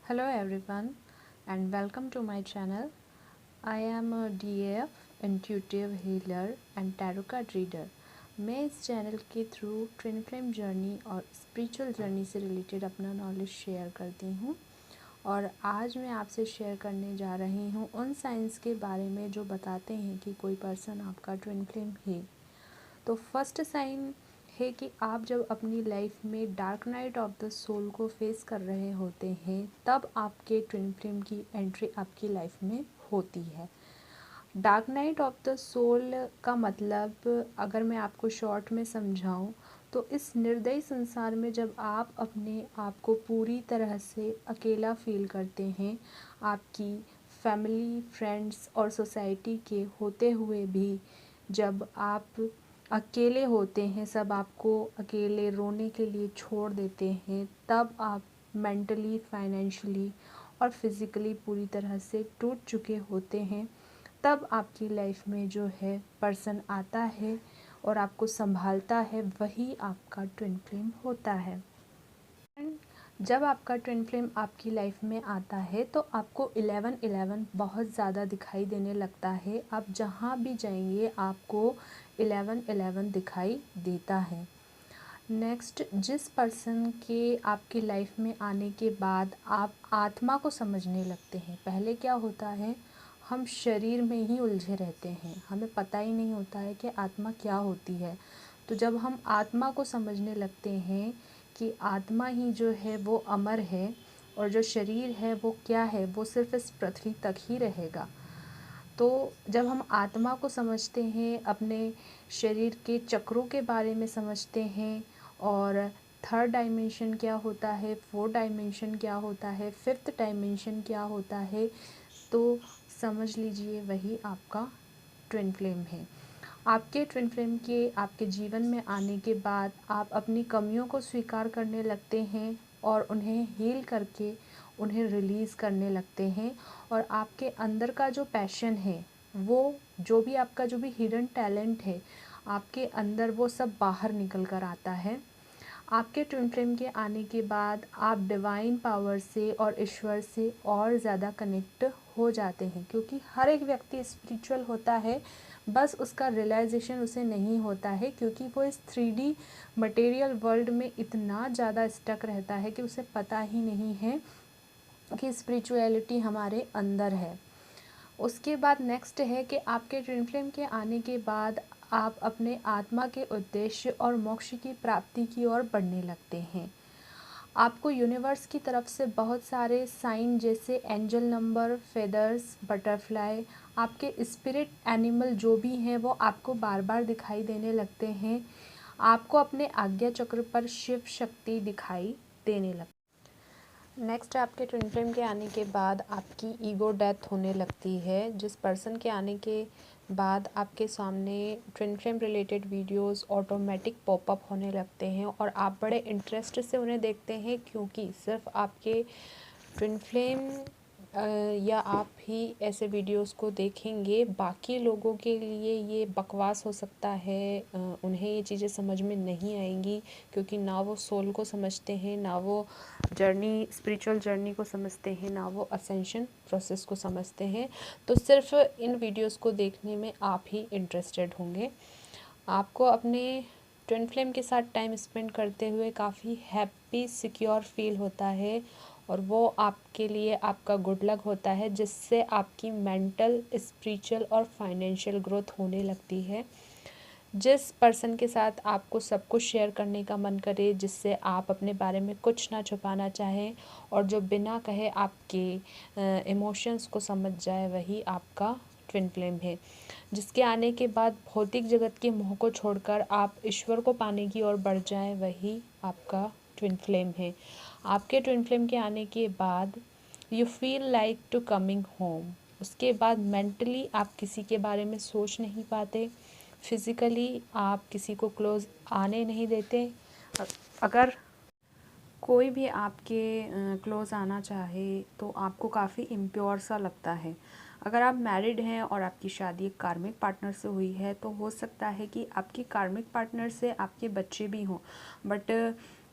Hello everyone and welcome to my channel. I am a DAF intuitive healer and tarot card reader. मैं इस channel के through twin flame journey और spiritual journey से related अपना knowledge share करती हूँ और आज मैं आपसे शेयर करने जा रही हूँ उन साइंस के बारे में जो बताते हैं कि कोई पर्सन आपका ट्विन फ्लेम है। तो फर्स्ट साइन है कि आप जब अपनी लाइफ में dark night of the soul को फेस कर रहे होते हैं तब आपके ट्विन फ्लेम की एंट्री आपकी लाइफ में होती है। Dark night of the soul का मतलब अगर मैं आपको शॉर्ट में समझाऊं तो इस निर्दयी संसार में जब आप अपने आप को पूरी तरह से अकेला फील करते हैं, आपकी फैमिली, फ्रेंड्स और सोसाइटी के होते हुए भी जब आप अकेले होते हैं, सब आपको अकेले रोने के लिए छोड़ देते हैं, तब आप मेंटली, फाइनेंशियली और फिज़िकली पूरी तरह से टूट चुके होते हैं, तब आपकी लाइफ में जो है पर्सन आता है और आपको संभालता है, वही आपका ट्विन फ्लेम होता है। जब आपका ट्विन फ्लेम आपकी लाइफ में आता है तो आपको 11-11 बहुत ज़्यादा दिखाई देने लगता है। आप जहाँ भी जाएंगे आपको 11-11 दिखाई देता है। नेक्स्ट, जिस पर्सन के आपकी लाइफ में आने के बाद आप आत्मा को समझने लगते हैं। पहले क्या होता है, हम शरीर में ही उलझे रहते हैं, हमें पता ही नहीं होता है कि आत्मा क्या होती है। तो जब हम आत्मा को समझने लगते हैं कि आत्मा ही जो है वो अमर है और जो शरीर है वो क्या है, वो सिर्फ इस पृथ्वी तक ही रहेगा। तो जब हम आत्मा को समझते हैं, अपने शरीर के चक्रों के बारे में समझते हैं और थर्ड डायमेंशन क्या होता है, फोर्थ डायमेंशन क्या होता है, फिफ्थ डायमेंशन क्या होता है, तो समझ लीजिए वही आपका ट्विन फ्लेम है। आपके ट्विन फ्लेम के आपके जीवन में आने के बाद आप अपनी कमियों को स्वीकार करने लगते हैं और उन्हें हील करके उन्हें रिलीज़ करने लगते हैं और आपके अंदर का जो पैशन है, वो जो भी आपका जो भी हिडन टैलेंट है आपके अंदर, वो सब बाहर निकल कर आता है। आपके ट्विन फ्लेम के आने के बाद आप डिवाइन पावर से और ईश्वर से और ज़्यादा कनेक्ट हो जाते हैं, क्योंकि हर एक व्यक्ति स्पिरिचुअल होता है, बस उसका रियलाइजेशन उसे नहीं होता है, क्योंकि वो इस 3D मटेरियल वर्ल्ड में इतना ज़्यादा स्टक रहता है कि उसे पता ही नहीं है कि स्पिरिचुअलिटी हमारे अंदर है। उसके बाद नेक्स्ट है कि आपके ट्विन फ्लेम के आने के बाद आप अपने आत्मा के उद्देश्य और मोक्ष की प्राप्ति की ओर बढ़ने लगते हैं। आपको यूनिवर्स की तरफ से बहुत सारे साइन जैसे एंजल नंबर, फेदर्स, बटरफ्लाई, आपके स्पिरिट एनिमल जो भी हैं वो आपको बार बार दिखाई देने लगते हैं। आपको अपने आज्ञा चक्र पर शिव शक्ति दिखाई देने लगती है। नेक्स्ट, आपके ट्विन फ्लेम के आने के बाद आपकी ईगो डेथ होने लगती है। जिस पर्सन के आने के बाद आपके सामने twin flame related videos automatic popup होने लगते हैं और आप बड़े इंटरेस्ट से उन्हें देखते हैं, क्योंकि सिर्फ आपके ट्विन फ्लेम या आप ही ऐसे वीडियोस को देखेंगे। बाकी लोगों के लिए ये बकवास हो सकता है, उन्हें ये चीज़ें समझ में नहीं आएंगी, क्योंकि ना वो सोल को समझते हैं, ना वो जर्नी, स्पिरिचुअल जर्नी को समझते हैं, ना वो असेंशन प्रोसेस को समझते हैं। तो सिर्फ इन वीडियोस को देखने में आप ही इंटरेस्टेड होंगे। आपको अपने ट्विन फ्लेम के साथ टाइम स्पेंड करते हुए काफ़ी हैप्पी, सिक्योर फील होता है और वो आपके लिए आपका गुड लक होता है, जिससे आपकी मेंटल, स्पिरिचुअल और फाइनेंशियल ग्रोथ होने लगती है। जिस पर्सन के साथ आपको सब कुछ शेयर करने का मन करे, जिससे आप अपने बारे में कुछ ना छुपाना चाहें और जो बिना कहे आपके इमोशंस को समझ जाए, वही आपका ट्विन फ्लेम है। जिसके आने के बाद भौतिक जगत के मोह को छोड़कर आप ईश्वर को पाने की ओर बढ़ जाएं, वही आपका ट्विन फ्लेम है। आपके ट्विन फ्लेम के आने के बाद you feel like to coming home. उसके बाद मेंटली आप किसी के बारे में सोच नहीं पाते, फिज़िकली आप किसी को क्लोज़ आने नहीं देते। अगर कोई भी आपके क्लोज़ आना चाहे तो आपको काफ़ी इम्प्योर सा लगता है। अगर आप मैरिड हैं और आपकी शादी एक कार्मिक पार्टनर से हुई है तो हो सकता है कि आपकी कार्मिक पार्टनर से आपके बच्चे भी हों, बट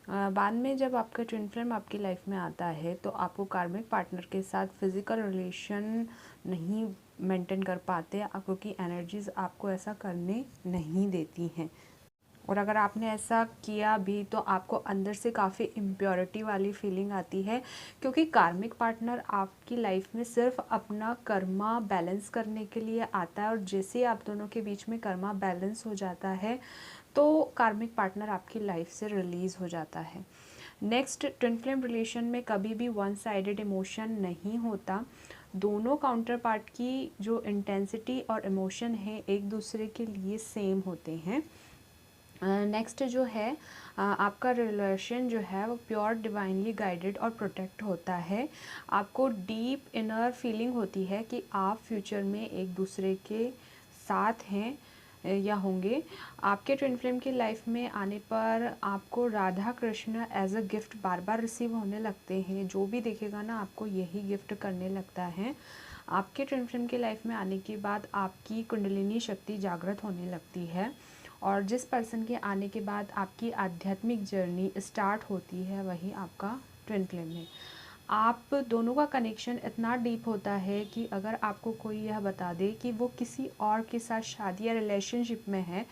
बाद में जब आपका ट्विन फ्लेम आपकी लाइफ में आता है तो आपको कार्मिक पार्टनर के साथ फिज़िकल रिलेशन नहीं मेंटेन कर पाते, क्योंकि एनर्जीज़ आपको ऐसा करने नहीं देती हैं। और अगर आपने ऐसा किया भी तो आपको अंदर से काफ़ी इम्प्योरिटी वाली फीलिंग आती है, क्योंकि कार्मिक पार्टनर आपकी लाइफ में सिर्फ अपना कर्मा बैलेंस करने के लिए आता है, और जैसे ही आप दोनों के बीच में कर्मा बैलेंस हो जाता है तो कार्मिक पार्टनर आपकी लाइफ से रिलीज़ हो जाता है। नेक्स्ट, ट्विन फ्लेम रिलेशन में कभी भी वन साइडेड इमोशन नहीं होता। दोनों काउंटर पार्ट की जो इंटेंसिटी और इमोशन है एक दूसरे के लिए सेम होते हैं। नेक्स्ट जो है आपका रिलेशन जो है वो प्योर डिवाइनली गाइडेड और प्रोटेक्ट होता है। आपको डीप इनर फीलिंग होती है कि आप फ्यूचर में एक दूसरे के साथ हैं या होंगे। आपके ट्विन फ्लेम की लाइफ में आने पर आपको Radha Krishna as a gift बार बार रिसीव होने लगते हैं। जो भी देखेगा ना आपको यही गिफ्ट करने लगता है। आपके ट्विन फ्लेम की लाइफ में आने के बाद आपकी कुंडलिनी शक्ति जागृत होने लगती है, और जिस पर्सन के आने के बाद आपकी आध्यात्मिक जर्नी स्टार्ट होती है वही आपका ट्विन फ्लेम है। आप दोनों का कनेक्शन इतना डीप होता है कि अगर आपको कोई यह बता दे कि वो किसी और के साथ शादी या रिलेशनशिप में है,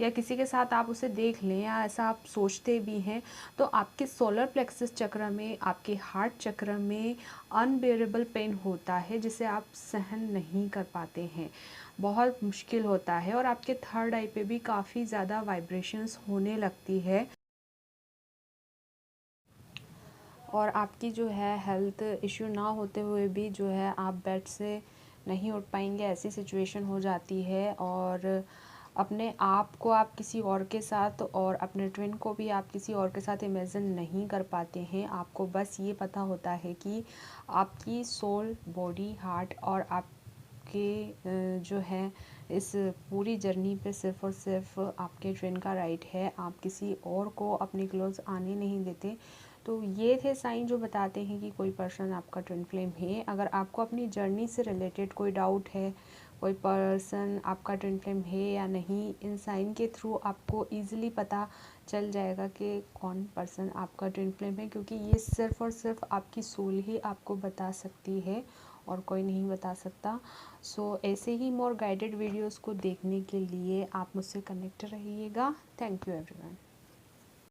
या किसी के साथ आप उसे देख लें या ऐसा आप सोचते भी हैं, तो आपके सोलर प्लेक्सस चक्र में, आपके हार्ट चक्र में अनबेरेबल पेन होता है जिसे आप सहन नहीं कर पाते हैं। बहुत मुश्किल होता है, और आपके थर्ड आई पे भी काफ़ी ज़्यादा वाइब्रेशंस होने लगती है, और आपकी जो है हेल्थ इश्यू ना होते हुए भी जो है आप बेड से नहीं उठ पाएंगे, ऐसी सिचुएशन हो जाती है। और अपने आप को आप किसी और के साथ, और अपने ट्विन को भी आप किसी और के साथ इमेजिन नहीं कर पाते हैं। आपको बस ये पता होता है कि आपकी सोल, बॉडी, हार्ट और आपके जो है इस पूरी जर्नी पे सिर्फ़ और सिर्फ आपके ट्विन का राइट है। आप किसी और को अपने क्लोज आने नहीं देते। तो ये थे साइन जो बताते हैं कि कोई पर्सन आपका ट्विन फ्लेम है। अगर आपको अपनी जर्नी से रिलेटेड कोई डाउट है, कोई पर्सन आपका ट्विन फ्लेम है या नहीं, इन साइन के थ्रू आपको इजीली पता चल जाएगा कि कौन पर्सन आपका ट्विन फ्लेम है, क्योंकि ये सिर्फ़ और सिर्फ आपकी सोल ही आपको बता सकती है और कोई नहीं बता सकता। सो ऐसे ही मोर गाइडेड वीडियोस को देखने के लिए आप मुझसे कनेक्ट रहिएगा। Thank you everyone.